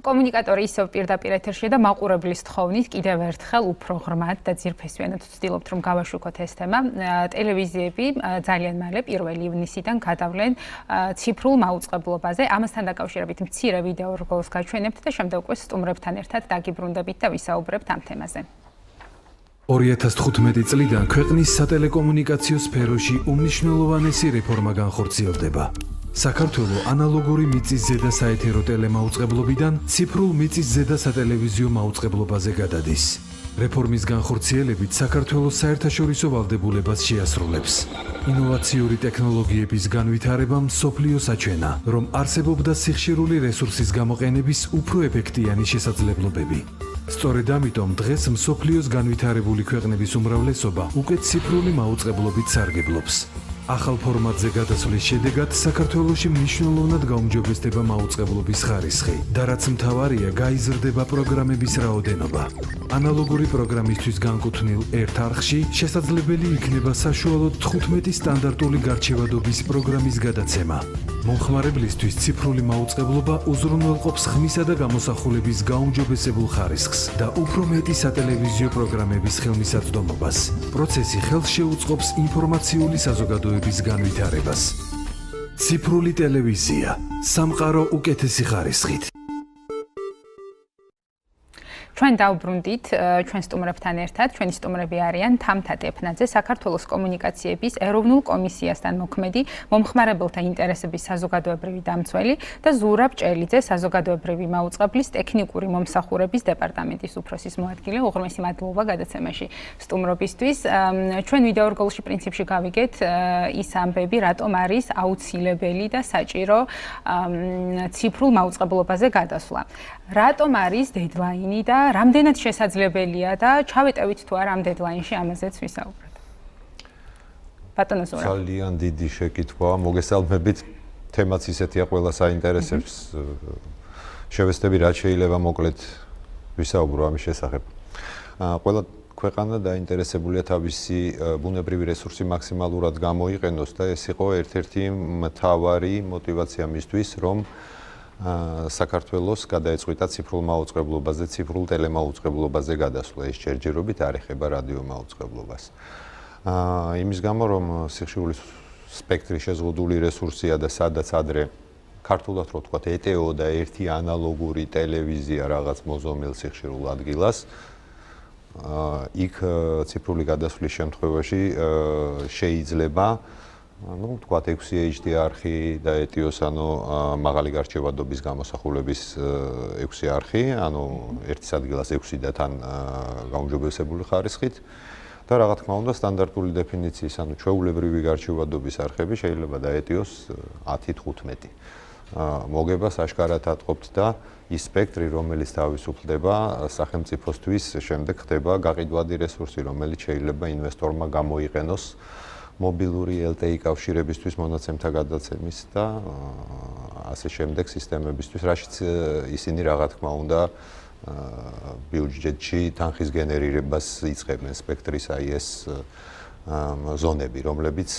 კომუნიკატორი ისევ პირდაპირ ეთერშია და მაყურებლის თხოვნით კიდევ ერთხელ უფრო ღრმად და ძირფესვიანად ვცდილობთ რომ გავაშვიკოთ ეს თემა. ტელევიზიები ძალიან მალე 1 ივნისიდან გადავლენ ციფრულ მაუწყებლობაზე. ამასთან დაკავშირებით მცირე ვიდეო რგოლს გაჩვენებთ და შემდეგ უკვე სტუმრებთან ერთად დაგიბრუნდებით და ვისაუბრებთ ამ თემაზე. 2015 წლიდან ქვეყნის სატელეკომუნიკაციო სფეროში უმნიშვნელოვანესი რეფორმა განხორციელდება. საქართველოს ანალოგური მიწის ზედა საეთერო ტელემაუწყებლობიდან ციფრულ მიწის ზედა სატელევიზიო მაუწყებლობაზე გადადის. რეფორმის განხორციელებით საქართველოს საერთაშორისო ვალდებულებას შეასრულებს. ინოვაციური ტექნოლოგიების განვითარებამ მსოფლიოს აჩვენა, რომ არსებობდა სიხშირული რესურსის გამოყენების უფრო ეფექტიანი შესაძლებლობები. სწორედ ამიტომ დღეს მსოფლიოს განვითარებული ქვეყნების უმრავლესობა უკვე ციფრული მაუწყებლობით სარგებლობს. ახალ ფორმატზე გადასვლის შედეგად საქართველოში მნიშვნელოვნად გაუმჯობესდება მაუწყებლობის ხარისხი და რაც მთავარია, გაიზრდება პროგრამების რაოდენობა. ანალოგური პროგრამისთვის განკუთვნილ ერთ არხში შესაძლებელი იქნება საშუალოდ 15 სტანდარტული გარჩევადობის პროგრამის გადაცემა. მომხმარებლისთვის ციფრული მაუწყებლობა უზრუნველყოფს ხმისა და გამოსახულების გაუმჯობესებულ ხარისხს და უფრო მეტი სატელევიზიო პროგრამების ხელმისაწვდომობას. პროცესი ხელს შეუწყობს ინფორმაციული საზოგადოების განვითარებას. ციფრული ტელევიზია, სამყარო უკეთესი ხარისხით. ჩვენ დავბრუნდით ჩვენ სტუმრებთან ერთად. ჩვენი სტუმრები არიან თამთა ტეფნაძე, საქართველოს კომუნიკაციების ეროვნულ კომისიასთან მოქმედი მომხმარებელთა ინტერესების საზოგადოებრივი დამცველი და ზურაბ ჭელიძე, საზოგადოებრივი მაუწყებლის ტექნიკური მომსახურების დეპარტამენტის უფროსის მოადგილე. უღრმესი მადლობა გადაცემაში სტუმრობისთვის. ჩვენ ვიდეო რგოლში პრინციპში გავიგეთ ის ამბები, რატომ არის აუცილებელი და საჭირო ციფრულ მაუწყებლობაზე გადასვლა. რატომ არის დედლაინი და რამდენად შესაძლებელია და ჩავეტევით თუ არა ამ დედლაინში, ამაზეც ვისაუბროთ. ბატონო ზურაბ. ძალიან დიდი შეკითხვა, მოგესალმებით. თემაც ისეთია, ყველა საინტერესებს. შევეცდები რაც შეიძლება მოკლედ ვისაუბრო ამის შესახებ. ყველა ქვეყანა დაინტერესებულია თავისი ბუნებრივი რესურსი მაქსიმალურად გამოიყენოს და ეს იყო ერთ-ერთი მთავარი мотиваცია მისთვის, რომ საქართველოს გადაეწყვიტა ციფრულ მაუწყებლობაზე, ციფრულ ტელემაუწყებლობაზე გადასვლა. ეს ჯერჯერობით არ ეხება რადიო მაუწყებლობას. იმის გამო, რომ სიხშირული სპექტრი შეზღუდული რესურსია და სადაც ადრე ქართულად რო ვთქვათ, ეტეოდა ერთი ანალოგური ტელევიზია რაღაც მოზომილ სიხშირულ ადგილას, იქ ციფრული გადასვლის შემთხვევაში შეიძლება თქვათ 6 HD არხი და ეტიოს, მაღალი გარჩევადობის გამოსახულების 6 არხი, ერთის ადგილას 6 და თან გაუმჯობესებული ხარისხით და რა თქმა უნდა სტანდარტული დეფინიციის, ჩვეულებრივი გარჩევადობის არხები შეიძლება დაეტიოს 10-15. მოგებას აშკარად ატყობთ და ის სპექტრი, რომელიც თავისუფლდება სახელმწიფოსთვის, შემდეგ ხდება გაყიდვადი რესურსი, რომელიც შეიძლება ინვესტორმა გამოიყენოს მობილური LTE კავშირებისთვის, მონაცემთა გადაცემის და ასე შემდეგ სისტემებისთვის, რაშიც ისინი რა თქმა უნდა ბიუჯეტში თანხის გენერირებას იწყებენ სპექტრის ეს ზონები, რომლებიც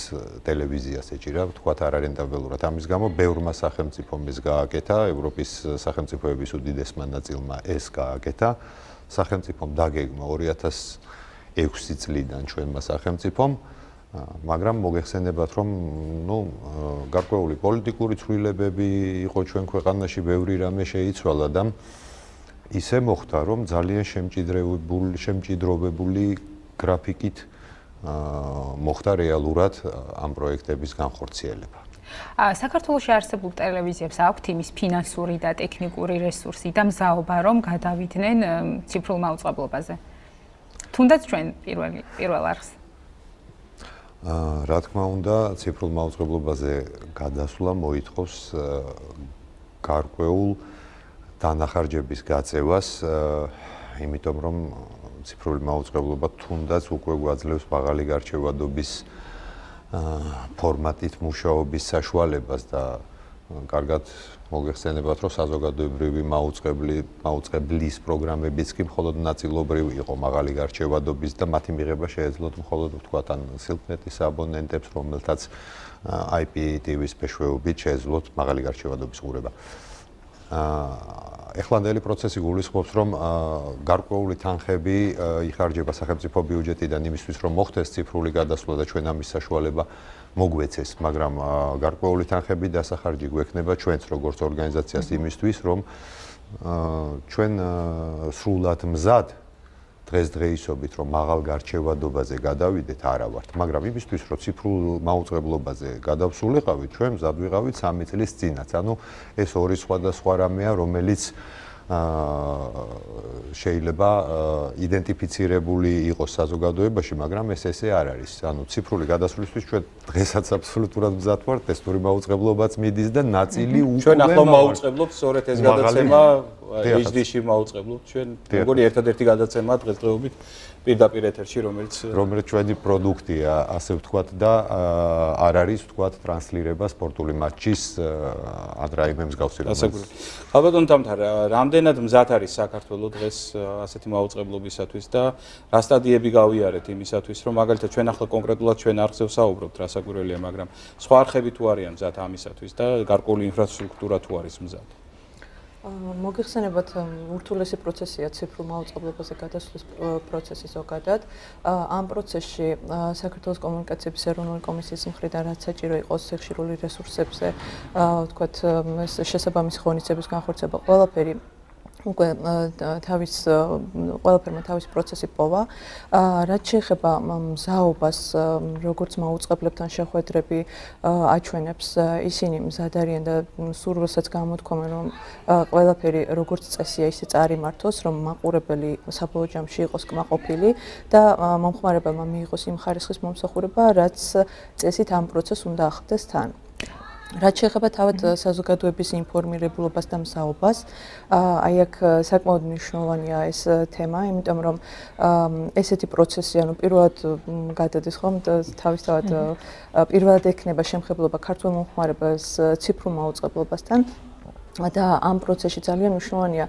ტელევიზიას ეჭირა, ვთქვათ, არარენტაბელურად. ამის გამო ბევრმა სახელმწიფომ ეს გააკეთა, ევროპის სახელმწიფოების უდიდესმა ნაწილმა ეს გააკეთა. სახელმწიფომ დაგეგმა 2006 წლიდან ჩვენმა სახელმწიფომ, მაგრამ მოგეხსენებათ, რომ გარკვეული პოლიტიკური ცვლილებები იყო ჩვენ ქვეყანაში, ბევრი რამე შეიცვალა და ისე მოხდა, რომ ძალიან შემჭიდროვებული გრაფიკით მოხდა რეალურად ამ პროექტების განხორციელება. საქართველოში არსებულ ტელევიზიებს აქვთ იმის ფინანსური და ტექნიკური რესურსი და მზაობა, რომ გადავიდნენ ციფრულ მაუწყებლობაზე. თუნდაც ჩვენ პირველ არხს. რა თქმა უნდა, ციფრულ მაუწყებლობაზე გადასვლა მოითხოვს გარკვეულ დანახარჯების გაწევას, იმიტომ რომ ციფრული მაუწყებლობა თუნდაც უკვე გვაძლევს მაღალი გარჩევადობის ფორმატით მუშაობის საშუალებას და კარგად მოგეხსენებათ, რომ საზოგადოებრივი მაუწყებლის პროგრამებიც კი მხოლოდ ნაწილობრივ იყო მაღალი გარჩევადობის და მათი მიღება შეეძლოთ მხოლოდ ვთქვათ სილკნეტის აბონენტებს, რომელთაც IPTV-ის მეშვეობით შეეძლოთ მაღალი გარჩევადობის ყურება. ეხლანდელი პროცესი გულისხმობს, რომ გარკვეული თანხები იხარჯება სახელმწიფო ბიუჯეტიდან იმისთვის, რომ მოხდეს ციფრული გადასვლა და ჩვენ ამის საშუალება მოგვეცეს, მაგრამ გარკვეული თანხები დასახარჯი გვექნება ჩვენც როგორც ორგანიზაციას იმისთვის, რომ ჩვენ სრულად მზად დღესდღეობით რომ მაღალ გარჩევადობაზე გადავიდეთ არა ვართ, მაგრამ იმისთვის რომ ციფრულ მაუწყებლობაზე გადავსულიყავით, ჩვენ მზად ვიყავით 3 წლის წინაც. ანუ ეს ორი სხვადასხვა რამეა, რომელიც შეიძლება იდენტიფიცირებული იყოს საზოგადოებაში, მაგრამ ესე არ არის. ანუ ციფრული გადასვლისთვის ჩვენ დღესაც აბსოლუტურად მზად ვართ, ტესტური მაუწყებლობაც მიდის და ნაწილი უკვე ჩვენ ახლა მაუწყებლობთ სწორედ ეს გადაცემა HD-ში მაუწყებლობთ ჩვენ როგორი ერთადერთი გადაცემა დღესდღეობით პირდაპირ ეთერში, რომელიც ჩვენი პროდუქტია, ასე ვთქვათ და არ არის ვთქვათ ტრანსლირება სპორტული მატჩის ან რაიმე მსგავსი რამე. ალბათ თამთა რამდენად მზად არის საქართველოს დღეს ასეთი მაუწყებლობისათვის და რა სტადიები გავიარეთ იმისათვის, რომ მაგალითად ჩვენ ახლა კონკრეტულად ჩვენ არხზე ვსაუბრობთ, რა საკვირველია, მაგრამ სხვა არხები თუ არიან მზად ამისათვის და გარკვეული ინფრასტრუქტურა თუ არის მზად. მოგიხსენებათ ურთულესი პროცესია ციფრულ მაუწყებლობაზე გადასვლის პროცესი ზოგადად. ამ პროცესში საქართველოს კომუნიკაციების ეროვნული კომისიის მხრიდან რაც საჭირო იყოს სიხშირული რესურსებზე, ვთქვათ, შესაბამისი ღონისძიების განხორციელება, ყველაფერი უკვე ყველაფერმა თავისი პროცესი პოვა. რაც შეეხება მზაობას, როგორც მაუწყებლებთან შეხვედრები აჩვენებს, ისინი მზად არიან და სულ როდესაც გამოთქვამენ, რომ ყველაფერი როგორც წესია, ისე წარიმართოს, რომ მაყურებელი საბოლოო ჯამში იყოს კმაყოფილი და მომხმარებელმა მიიღოს იმ ხარისხის მომსახურება, რაც წესით ამ პროცესს უნდა ახლდეს თან. რაც შეეხება თავად საზოგადოების ინფორმირებულობას და მზაობას, აი აქ საკმაოდ მნიშვნელოვანია ეს თემა, იმიტომ რომ ესეთი პროცესი, ანუ პირველად გადადის ხომ თავისთავად პირველად ექნება შემხებლობა ქართულ მომხმარებელს ციფრულ მაუწყებლობასთან. და ამ პროცესში ძალიან მნიშვნელოვანია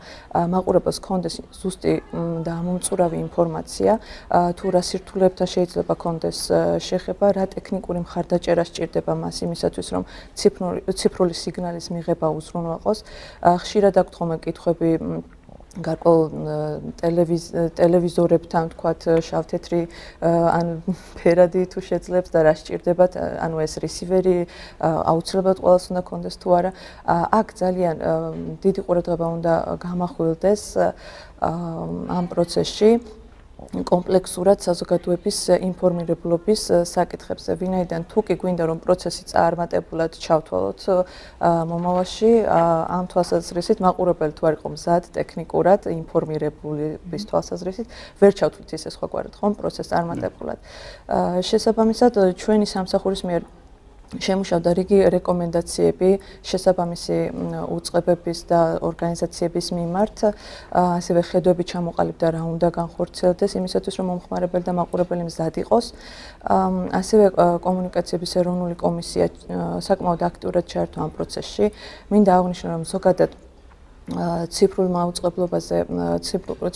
მაყურებელს ჰქონდეს ზუსტი და ამომწურავი ინფორმაცია, თუ რა სირთულეებთან შეიძლება ჰქონდეს შეხება, რა ტექნიკური მხარდაჭერა სჭირდება მას იმისათვის, რომ ციფრული სიგნალის მიღება უზრუნველყოს. ხშირად აქვთ ხოლმე კითხვები გარკვეულ ტელევიზორებთან, თქვათ, შავთეთრი ან ფერადი თუ შეძლებს და რა სჭირდებათ, ანუ ეს რისივერი აუცილებლად ყველას უნდა ჰქონდეს თუ არა. აქ ძალიან დიდი ყურადღება უნდა გამახვილდეს ამ პროცესში კომპლექსურად საზოგადოების ინფორმირებულობის საკითხებზე. ვინაიდან თუ კი გვინდა რომ პროცესი წარმატებულად ჩავთვალოთ მომავალში, ამ თვალსაზრისით მაყურებელი თუ არ იყო მზად ტექნიკურად ინფორმირებულობის თვალსაზრისით, ვერ ჩავთვლით ისე სხვაგვარად ხომ პროცესს წარმატებულად. შესაბამისად, ჩვენი სამსახურის მიერ შემუშავდა რიგი რეკომენდაციები შესაბამისი უწყებების და ორგანიზაციების მიმართ, ასევე ხედვები ჩამოყალიბდა რა უნდა განხორციელდეს იმისათვის, რომ მომხმარებელი და მაყურებელი მზად იყოს. ასევე კომუნიკაციების ეროვნული კომისია საკმაოდ აქტიურად ჩაერთო ამ პროცესში. მინდა აღვნიშნო, რომ ზოგადად ციფრულ მაუწყებლობაზე,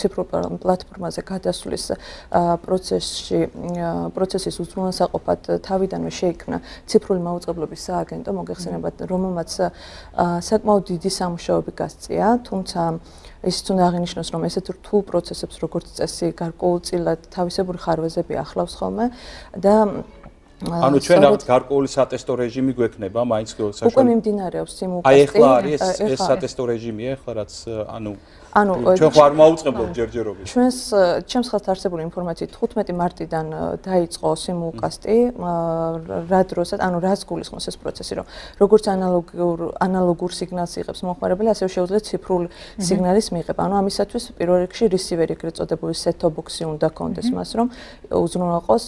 ციფრულ პლატფორმაზე გადასვლის პროცესის უზრუნველსაყოფად თავიდანვე შეიქმნა ციფრული მაუწყებლობის სააგენტო, მოგეხსენებათ, რომელმაც საკმაოდ დიდი სამუშაოები გასწია, თუმცა ისიც უნდა აღინიშნოს, რომ ესეთ რთულ პროცესებს, როგორც წესი, გარკვეულწილად თავისებური ხარვეზები ახლავს ხოლმე და ანუ ჩვენ რაღაც გარკვეული სატესტო რეჟიმი გვექნება, მაინც საშუალო. უკვე მიმდინარეობს სიმულკასტი. აი ახლა არის ეს სატესტო რეჟიმია, ახლა რაც ჩვენ ხარ მაუწყებლობთ ჯერჯერობით. ჩემს ხელთ არსებული ინფორმაციით 15 მარტიდან დაიწყო სიმულკასტი, რა დროსაც, ანუ რაც გულისხმობს ეს პროცესი, რომ როგორც ანალოგურ სიგნალს იღებს მომხმარებელი, ასევე შეუძლია ციფრული სიგნალის მიღება. ანუ ამისათვის პირველ რიგში რისივერი, ეგრეთ წოდებული set-top box-ი უნდა ჰქონდეს მას, რომ უზრუნველყოს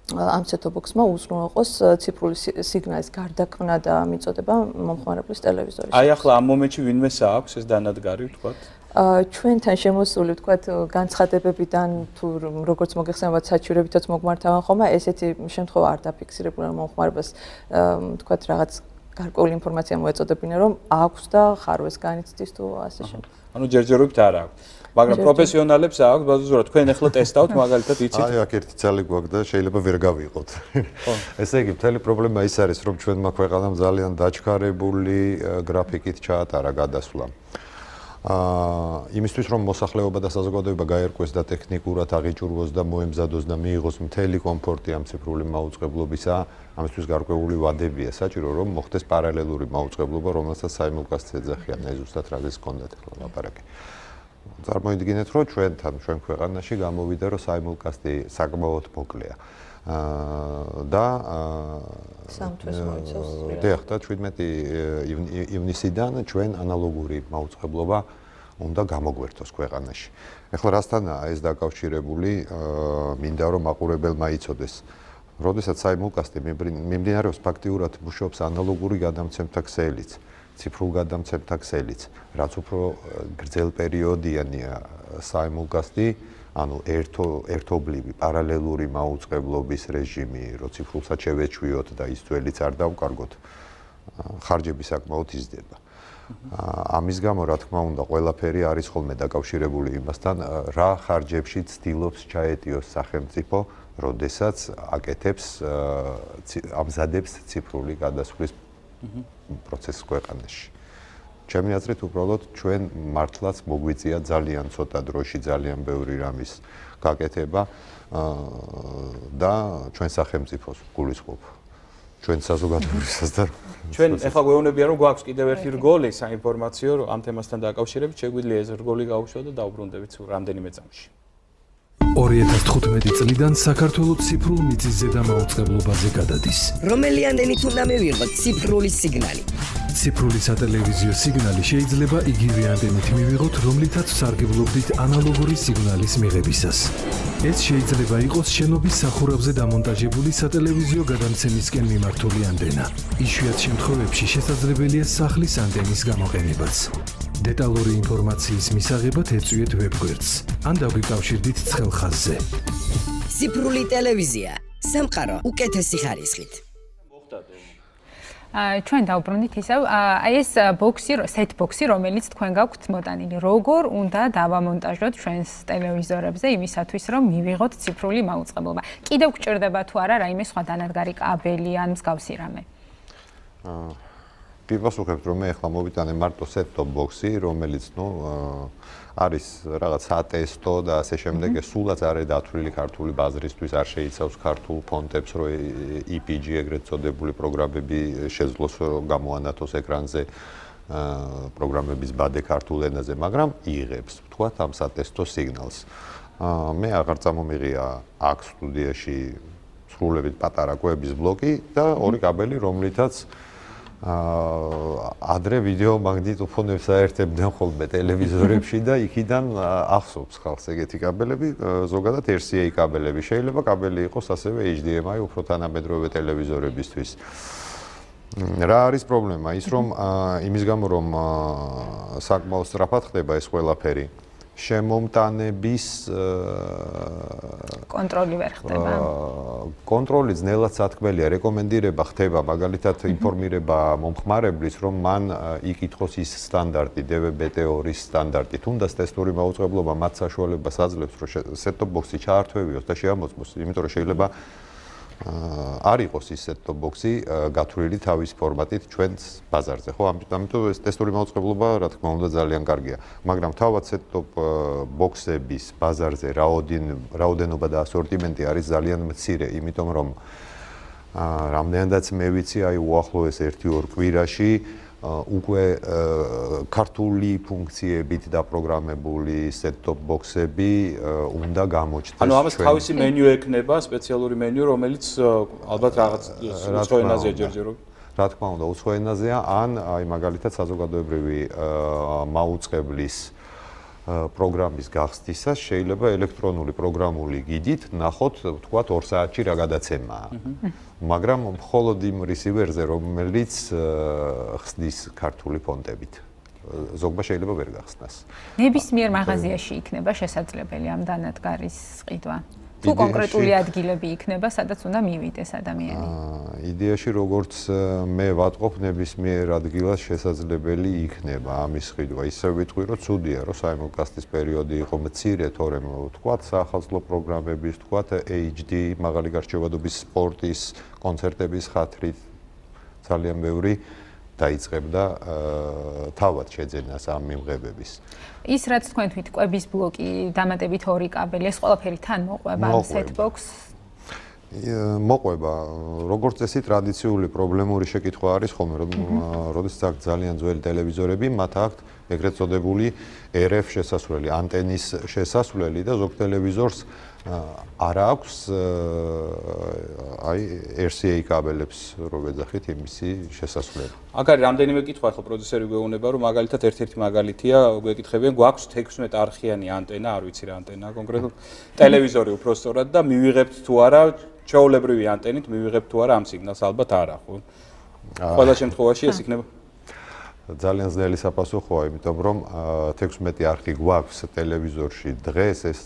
ამ set-top-box-მა უზრუნველყოს ციფრული სიგნალის გარდაქმნა და მიწოდება მომხმარებლის ტელევიზორში. აი ახლა ამ მომენტში ვინმეს აქვს ეს დანადგარი, ვთქვათ? ჩვენთან შემოსული, ვთქვათ, განცხადებებიდან თუ როგორც მოგეხსენებათ, საჩივრებითაც მოგმართავენ ხოლმე, ესეთი შემთხვევა არ დაფიქსირებულა, რომ მომხმარებელს, ვთქვათ, რაღაც გარკვეული ინფორმაცია მოეწოდებინა, რომ აქვს და ხარვეს განიცდის თუ ასე შემდეგ. ანუ ჯერჯერობით არ აქვს. მაგრამ პროფესიონალებს აქვს, ბაზარულად თქვენ ახლა ტესტავთ, მაგალითად იცით. აი, აქ ერთი ძალი გვაქვს და შეიძლება ვერ გავიყოთ. ესე იგი, მთელი პრობლემა ის არის, რომ ჩვენმა ქვეყანამ ძალიან დაჩქარებული გრაფიკით ჩაატარა გადასვლა. იმისთვის რომ მოსახლეობა და საზოგადოება გაერკვეს და ტექნიკურად აღიჭურვოს და მოემზადოს და მიიღოს მთელი კომფორტი ამ ციფრული მაუწყებლობისა, ამისთვის გარკვეული ვადებია საჭირო, რომ მოხდეს პარალელური მაუწყებლობა, რომელსაც საიმულკასტს ეძახიან, ეს ზუსტად რაზეც გქონდათ ახლა ლაპარაკი. წარმოიდგინეთ, რომ ჩვენ ქვეყანაში გამოვიდა, რომ საიმულკასტი საკმაოდ მოკლეა. და სამთვის მოიცავს. დიახ, და 17 ივნისიდან ჩვენ ანალოგური მაუწყებლობა უნდა გამოგვერთოს ქვეყანაში. ეხლა რასთანაა ეს დაკავშირებული, მინდა რომ მაყურებელმა იცოდეს. როდესაც საიმულკასტი მიმდინარეობს ფაქტიურად მუშაობს ანალოგური გადამცემთა ქსელიც, ციფრულ გადამცემთა ქსელიც, რაც უფრო გრძელ პერიოდიანია საიმულკასტი, ანუ ერთობლივი პარალელური მაუწყებლობის რეჟიმი, რო ციფრულსაც შევეჩვიოთ და ის ძველიც არ დავკარგოთ, ხარჯები საკმაოდ იზრდება. ამის გამო, რა თქმა უნდა, ყველაფერი არის ხოლმე დაკავშირებული იმასთან, რა ხარჯებში ცდილობს ჩაეტიოს სახელმწიფო, როდესაც აკეთებს ამზადებს ციფრული გადასვლის პროცესს ქვეყანაში. ჩემი აზრით, უბრალოდ ჩვენ მართლაც მოგვიწია ძალიან ცოტა დროში ძალიან ბევრი რამის გაკეთება და ჩვენ სახელმწიფოს გულისხმობ. ჩვენ საზოგადოებისას და ჩვენ ახლა გვეუბნებიან, რომ გვაქვს კიდევ ერთი რგოლი საინფორმაციო ამ თემასთან დაკავშირებით, შეგვიძლია ეს რგოლი გავუშვათ და დავუბრუნდებით რამდენიმე წამში. 2015 წლიდან საქართველოს ციფრულ მიწისზედა მაუწყებლობაზე გადადის. რომელი ანდენით უნდა მივიღოთ ციფრული სიგნალი? ციფრული სატელევიზიო სიგნალი შეიძლება იგივე ანდენით მივიღოთ, რომლითაც სარგებლობდით ანალოგური სიგნალის მიღებისას. ეს შეიძლება იყოს შენობის სახურავზე დამონტაჟებული სატელევიზიო გადამცემისკენ მიმართული ანდენა. იშვიათ შემთხვევებში შესაძლებელია სახლის ანდენის გამოყენებაც. დეტალური ინფორმაციის მისაღებად ეწვიეთ ვებგვერდს ან დაგვიკავშირდით ცხელ ხაზზე. ციფრული ტელევიზია, სამყარო უკეთესი ხარისხით. ჩვენ დავბრუნდით ისევ, აი ეს ბოქსი, set box-ი, რომელიც თქვენ გაქვთ მოტანილი, როგორ უნდა დავამონტაჟოთ ჩვენს ტელევიზორებზე იმისათვის, რომ მივიღოთ ციფრული მაუწყებლობა. კიდევ გჭირდება თუ არა რაიმე სხვა დანადგარი კაბელი ან მსგავსი რამე? გიპასუხებთ, რომ მე ახლა მოვიტანე მარტო set-top box-ი, რომელიც, არის რაღაც ატესტო და ასე შემდეგ, სულაც არის დათვლილი ქართული ბაზრისთვის, არ შეიცავს ქართულ ფონტებს, რომ EPG ეგრეთ წოდებული პროგრამები შეძლოს გამოანათოს ეკრანზე პროგრამების ბადე ქართულ ენაზე, მაგრამ იღებს, ვთქვათ, ამ სატესტო სიგნალს. მე აღარ წამომიღია აქ სტუდიაში სრულებით პატარა კვების ბლოკი და ორი კაბელი, რომლითაც ადრე ვიდეო მაგნიტოფონებს აერთებდნენ ხოლმე ტელევიზორებში და იქიდან ახსოვს ხალხს ეგეთი კაბელები, ზოგადად RCA კაბელები. შეიძლება კაბელი იყოს ასევე HDMI უფრო თანამედროვე ტელევიზორებისთვის. რა არის პრობლემა? ის რომ იმის გამო რომ საკმაოდ სწრაფად ხდება ეს ყველაფერი, შემომტანების კონტროლი ვერ ხდება. კონტროლი ძნელად სათქმელია, რეკომენდირება ხდება, მაგალითად ინფორმირება მომხმარებლის, რომ მან იკითხოს ის სტანდარტი, DVB-T2-ის სტანდარტი, თუნდაც ტესტური მაუწყებლობა მათ საშუალებას აძლევს, რომ set-top box-ი ჩაართვევიოს და შეამოწმოს, იმიტომ რომ შეიძლება არ იყოს ის set-top box-ი გათვლილი თავის ფორმატით ჩვენს ბაზარზე, ხო? ამიტომ ეს ტესტური მაუწყებლობა, რა თქმა უნდა, ძალიან კარგია. მაგრამ თავად set-top box-ების ბაზარზე რაოდენობა და ასორტიმენტი არის ძალიან მცირე, იმიტომ რომ რამდენადაც მე ვიცი, აი უახლოეს 1-2 კვირაში უკვე ქართული ფუნქციებით დაპროგრამებული set-top box-ები უნდა გამოჩნდეს. ანუ ამას თავისი მენიუ ექნება, სპეციალური მენიუ, რომელიც ალბათ რაღაც უცხო ენაზეა ჯერჯერობით. რა თქმა უნდა, უცხო ენაზეა, ან აი მაგალითად საზოგადოებრივი მაუწყებლის პროგრამის გახსნისას შეიძლება ელექტრონული პროგრამული გიდით ნახოთ, ვთქვათ, 2 საათში რა გადაცემაა. მაგრამ მხოლოდ იმ რისივერზე, რომელიც ხსნის ქართული ფონტებით. ზოგმა შეიძლება ვერ გახსნას. ნებისმიერ მაღაზიაში იქნება შესაძლებელი ამ დანადგარის ყიდვა. თუ კონკრეტული ადგილები იქნება, სადაც უნდა მივიდეს ადამიანი. იდეაში როგორც მე ვატყობ, ნებისმიერ ადგილას შესაძლებელი იქნება ამის ყიდვა. ისე ვიტყვი, რომ ცუდია, რომ საიმულკასტის პერიოდი იყო მცირე, თორემ ვთქვათ, საახალწლო პროგრამების, ვთქვათ, HD, მაღალი გარჩევადობის სპორტის, კონცერტების ხათრით ძალიან ბევრი დაიწყებდა თავად შეძენას ამ მიმღებების. ის რაც თქვენ თქვით, კვების ბლოკი, დამატებით 2 კაბელი, ეს ყველაფერი თან მოყვება set-box? მოყვება, როგორც წესი ტრადიციული პრობლემური შეკითხვა არის ხოლმე, როდესაც აქვს ძალიან ძველი ტელევიზორები, მათ აქვთ ეგრეთ წოდებული RF შესასვლელი, ანტენის შესასვლელი და ზოგ ტელევიზორს არ აქვს RCA კაბელებს რო ვეძახით იმისი შესასვლელი. აქ არის რამდენიმე კითხვა, ხო პროდიუსერი გვეუბნება, რომ მაგალითად ერთ-ერთი მაგალითია, გვეკითხებიან, გვაქვს 16 არხიანი ანტენა, არ ვიცი რა ანტენაა კონკრეტულად, ტელევიზორი უფრო სწორად და მივიღებთ თუ არა ჩვეულებრივი ანტენით მივიღებთ თუ არა ამ სიგნალს, ალბათ არა, ხო? ყველა შემთხვევაში ეს იქნება ძალიან ძნელი საპასუხოა, იმიტომ რომ 16 არხი გვაქვს ტელევიზორში დღეს, ეს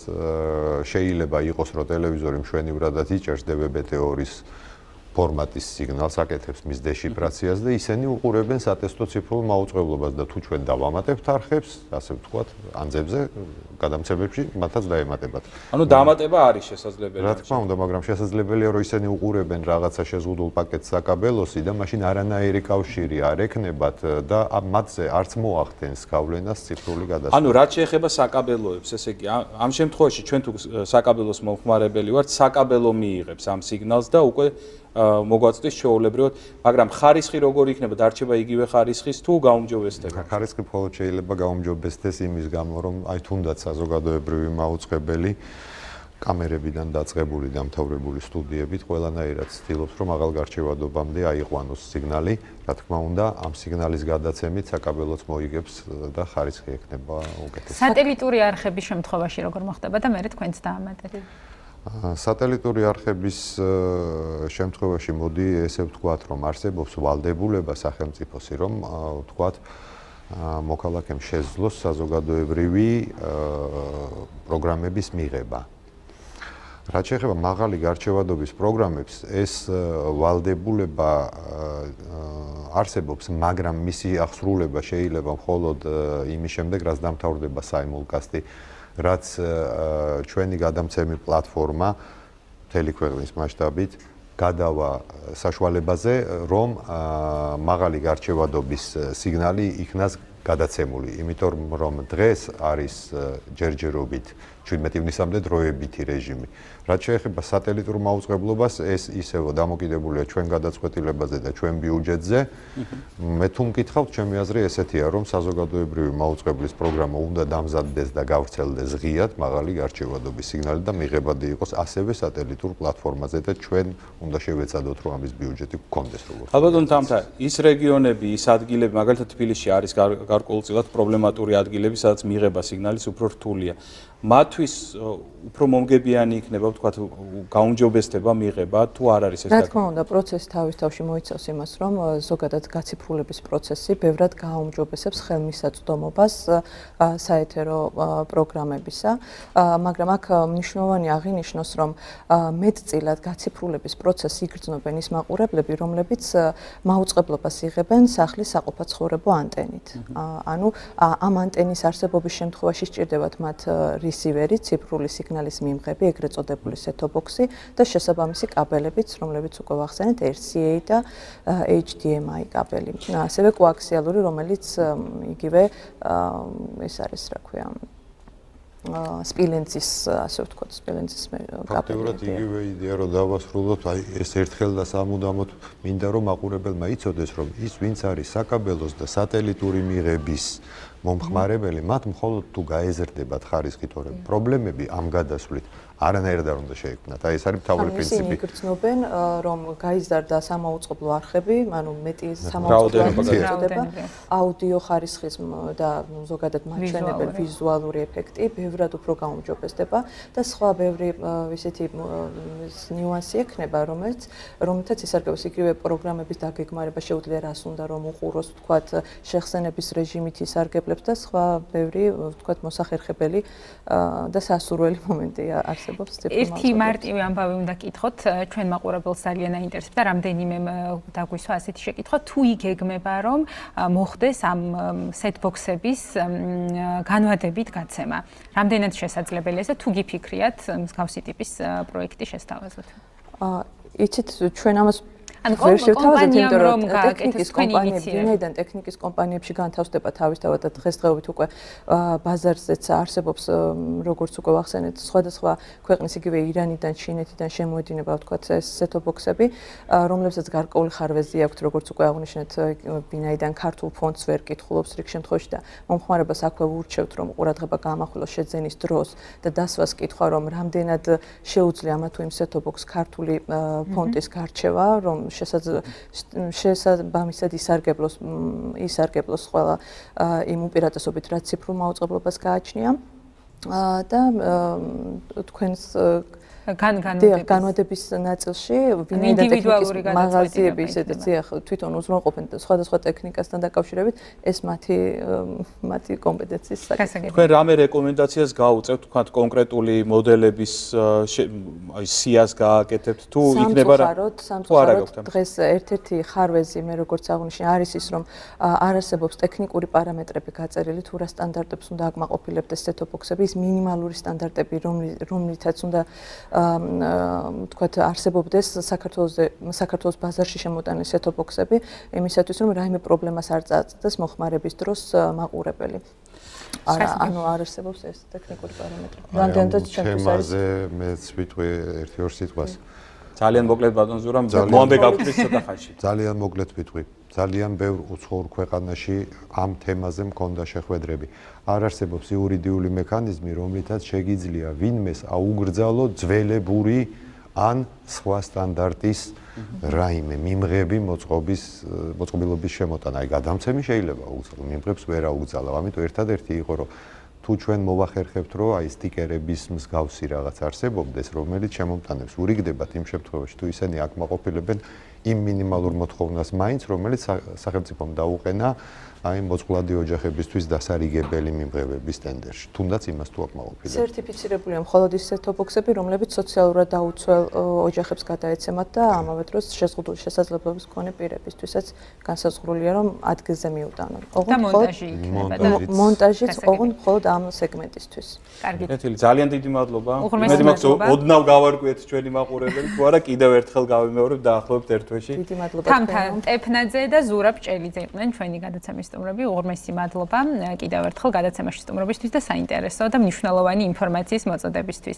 შეიძლება იყოს, რომ ტელევიზორი მშვენივრადად იჭერს DVB-T2-ის ფორმატის სიგნალს, აკეთებს მის დეშიფრაციას და ისინი უყურებენ სატესტო ციფრულ მაუწყებლობას და თუ ჩვენ დავამატებთ არხებს, ასე ვთქვათ, ანძებზე, გადამცემებში, მათაც დაემატებათ. ანუ დამატება არის შესაძლებელი. რა თქმა უნდა, მაგრამ შესაძლებელია, რომ ისინი უყურებენ რაღაცა შეზღუდულ პაკეტს საკაბელოსი და მაშინ არანაირი კავშირი არ ექნებათ და მათზე არც მოახდენს გავლენას ციფრული გადასვლელი. ანუ რაც შეეხება საკაბელოებს, ესე იგი, ამ შემთხვევაში ჩვენ თუ საკაბელოს მომხმარებელი ვართ, საკაბელო მიიღებს ამ სიგნალს და უკვე მოგვაწვდის ჩვეულებრივად, მაგრამ ხარისხი როგორი იქნება, დარჩება იგივე ხარისხის თუ გაუმჯობესდება? ხარისხი მხოლოდ შეიძლება გაუმჯობესდეს იმის გამო, რომ აი თუნდაც საზოგადოებრივი მაუწყებელი კამერებიდან დაწყებული დამთავრებული სტუდიებით ყველანაირად ცდილობს, რომ მაღალგარჩევადობამდე აიყვანოს სიგნალი. რა თქმა უნდა, ამ სიგნალის გადაცემით საკაბელოც მოიგებს და ხარისხი ექნება უკეთესი. სატელიტური არხების შემთხვევაში როგორ მოხდება და მე თქვენც დაამატეთ? სატელიტური არხების შემთხვევაში მოდი ესე ვთქვათ, რომ არსებობს ვალდებულება სახელმწიფოსი, რომ ვთქვათ, მოქალაქემ შეძლოს საზოგადოებრივი პროგრამების მიღება. რაც შეეხება მაღალი გარჩევადობის პროგრამებს, ეს ვალდებულება არსებობს, მაგრამ მისი აღსრულება შეიძლება მხოლოდ იმის შემდეგ, რაც დამთავრდება საიმულკასტი, რაც ჩვენი გადამცემი პლატფორმა მთელი ქვეყნის მასშტაბით გადავა საშუალებაზე, რომ მაღალი გარჩევადობის სიგნალი იქნას გადაცემული, იმიტომ რომ დღეს არის ჯერჯერობით 17 ივნისამდე დროებითი რეჟიმი. რაც შეეხება სატელიტურ მაუწყებლობას, ეს ისევ დამოკიდებულია ჩვენ გადაწყვეტილებაზე და ჩვენ ბიუჯეტზე. მე თუ მკითხავთ, ჩემი აზრი ესეთია, რომ საზოგადოებრივი მაუწყებლის პროგრამა უნდა დამზადდეს და გავრცელდეს ღიად მაღალი გარჩევადობის სიგნალი და მიღებადი იყოს ასევე სატელიტურ პლატფორმაზე და ჩვენ უნდა შევეცადოთ, რომ ამის ბიუჯეტი გქონდეს როგორც. ალბათ თამთა, ის რეგიონები, ის ადგილები, მაგალითად თბილისში არის გარკვეულწილად პრობლემატური ადგილები, სადაც მიღება სიგნალის უფრო რთულია. მათთვის უფრო მომგებიანი იქნება, ვთქვათ, გაუმჯობესდება მიღება, თუ არ არის ეს? რა თქმა უნდა, პროცესი თავის თავში მოიცავს იმას, რომ ზოგადად გაციფრულების პროცესი ბევრად გააუმჯობესებს ხელმისაწვდომობას საეთერო პროგრამებისა, მაგრამ აქ მნიშვნელოვანი აღინიშნოს, რომ მეტწილად გაციფრულების პროცესს იგრძნობენ ის მაყურებლები, რომლებიც მაუწყებლობას იღებენ სახლის საყოფაცხოვრებო ანტენით. ანუ ამ ანტენის არსებობის შემთხვევაში სჭირდებათ მათ რისივერი, ციფრული სიგნალის მიმღები, ეგრეთ წოდებული set-box-ი და შესაბამისი კაბელებიც, რომლებიც უკვე ვახსენეთ, RCA და HDMI კაბელი. ასევე კოაქსიალური, რომელიც იგივე ეს არის, რა ქვია, სპილენძის, ასე ვთქვათ, სპილენძის კაბელი. ფაქტობრივად იგივე იდეა რომ დავასრულოთ, აი ეს ერთხელ და სამუდამოდ მინდა რომ მაყურებელმა იცოდეს, რომ ის ვინც არის საკაბელოს და სატელიტური მიღების მომხმარებელი, მათ მხოლოდ თუ გაეზრდებათ ხარისხი, თორემ პრობლემები ამ გადასვლით არანაირად არ უნდა შეექმნათ. აი ეს არის მთავარი პრინციპი. ისინი იგრძნობენ, რომ გაიზარდა სამაუწყებლო არხები, ანუ მეტი სამაუწყებლო არხები ეწოდება, აუდიო ხარისხის და ზოგადად მაჩვენებელ ვიზუალური ეფექტი ბევრად უფრო გაუმჯობესდება და სხვა ბევრი ისეთი ნიუანსი ექნება, რომელთაც ისარგებლოს იგივე პროგრამების დაგეგმარება შეუძლია რას უნდა რომ უყუროს, ვთქვათ, შეხსენების რეჟიმით ისარგებლოს გამოსახულებს და სხვა ბევრი ვთქვათ მოსახერხებელი და სასურველი მომენტი არსებობს ციფრულ ერთი მარტივი ამბავი უნდა კითხოთ ჩვენ მაყურებელს ძალიან აინტერესებს და რამდენიმე დაგვისვა ასეთი შეკითხვა თუ იგეგმება რომ მოხდეს ამ set-box-ების განვადებით გაცემა რამდენად შესაძლებელია და თუ გიფიქრიათ მსგავსი ტიპის პროექტი შესთავაზოთ იცით ჩვენ ამას კომპანიამ რომ გააკეთოს თქვენი ინიციატივა. ვინაიდან ტექნიკის კომპანიებში განთავსდება თავისთავად და დღესდღეობით უკვე ბაზარზეც არსებობს როგორც უკვე ვახსენეთ სხვადასხვა ქვეყნის იგივე ირანიდან, ჩინეთიდან შემოედინება ვთქვათ ეს set-box-ები, რომლებსაც გარკვეული ხარვეზი აქვთ როგორც უკვე აღნიშნეთ ვინაიდან ქართულ ფონდს ვერ კითხულობს რიგ შემთხვევაში და მომხმარებას აქვე ვურჩევთ რომ ყურადღება გაამახვილოს შეძენის დროს და დასვას კითხვა რომ რამდენად შეუძლია ამა თუ იმ set-box ქართული ფონდის გარჩევა რომ შესაბამისად ისარგებლოს ყველა იმ უპირატესობით, რაც ციფრულ მაუწყებლობას გააჩნია და თქვენს განვადების ნაწილში ინდივიდუალური მაღაზიები ისედაც თვითონ უზრუნველყოფენ სხვადასხვა ტექნიკასთან დაკავშირებით ეს მათი კომპეტენციის საკითხია. თქვენ რამე რეკომენდაციას გაუწევთ თქვათ კონკრეტული მოდელების აი სიას გააკეთებთ თუ იქნება რა სამწუხაროდ დღეს ერთ-ერთი ხარვეზი მე როგორც აღნიშნე არის ის რომ არ არსებობს ტექნიკური პარამეტრები გაწერილი თუ რა სტანდარტებს უნდა აკმაყოფილებდეს set-box-ები ის მინიმალური სტანდარტები რომლითაც უნდა თქვათ არსებობდეს საქართველოს ბაზარში შემოტანილი set-box-ები იმისათვის რომ რაიმე პრობლემას არ წააწყდეს მოხმარების დროს მაყურებელი. ანუ არ არსებობს ეს ტექნიკური პარამეტრი. რამდენადაც ჩვენთვის არის მეც ვიტყვი ერთი-ორ სიტყვას. ძალიან მოკლედ ბატონ ზურამ მომბე გავხდით ცოტა ხანში. ძალიან მოკლედ ვიტყვი. ძალიან ბევრ უცხოურ ქვეყანაში ამ თემაზე მქონდა შეხვედრები. არ არსებობს იურიდიული მექანიზმი, რომლითაც შეგიძლია ვინმეს აუგრძალო ძველებური ან სხვა სტანდარტის რაიმე მიმღები მოწყობილობის შემოტანა. აი გადამცემი შეიძლება აუგზავნო, მიმღებს ვერ აუგზავნო. ამიტომ ერთადერთი იყო რომ თუ ჩვენ მოვახერხებთ რომ აი სტიკერების მსგავსი რაღაც არსებობდეს, რომელიც შემომტანებს ურიგდებათ იმ შემთხვევაში თუ ისინი აკმაყოფილებენ იმ მინიმალურ მოთხოვნას მაინც, რომელიც სახელმწიფომ დაუყენა აი მოწყვლადი ოჯახებისთვის დასარიგებელი მიმღებების ტენდერში. თუნდაც იმას თუ აკმაყოფილებენ. სერტიფიცირებულია მხოლოდ ის set-box-ები, რომლებიც სოციალურად დაუცველ ოჯახებს გადაეცემათ და ამავე დროს შეზღუდული შესაძლებლობის მქონე პირებისთვისაც განსაზღვრულია რომ ადგილზე მიუტანონ. და მონტაჟი იქნება და მონტაჟიც ოღონდ მხოლოდ ამ სეგმენტისთვის. კარგი. ძალიან დიდი მადლობა. მე მაქვს ოდნავ გავარკვიეთ ჩვენი მაყურებელი, თუ არა კიდევ ერთხელ გავიმეორებ დაახლოებით ერთ თვეში. დიდი მადლობა. თამთა ტეფნაძე და ზურაბ ჭელიძე იყვნენ ჩვენი გადაცემის სტუმრები. უღრმესი მადლობა კიდევ ერთხელ გადაცემაში სტუმრობისთვის და საინტერესო და მნიშვნელოვანი ინფორმაციის მოწოდებისთვის.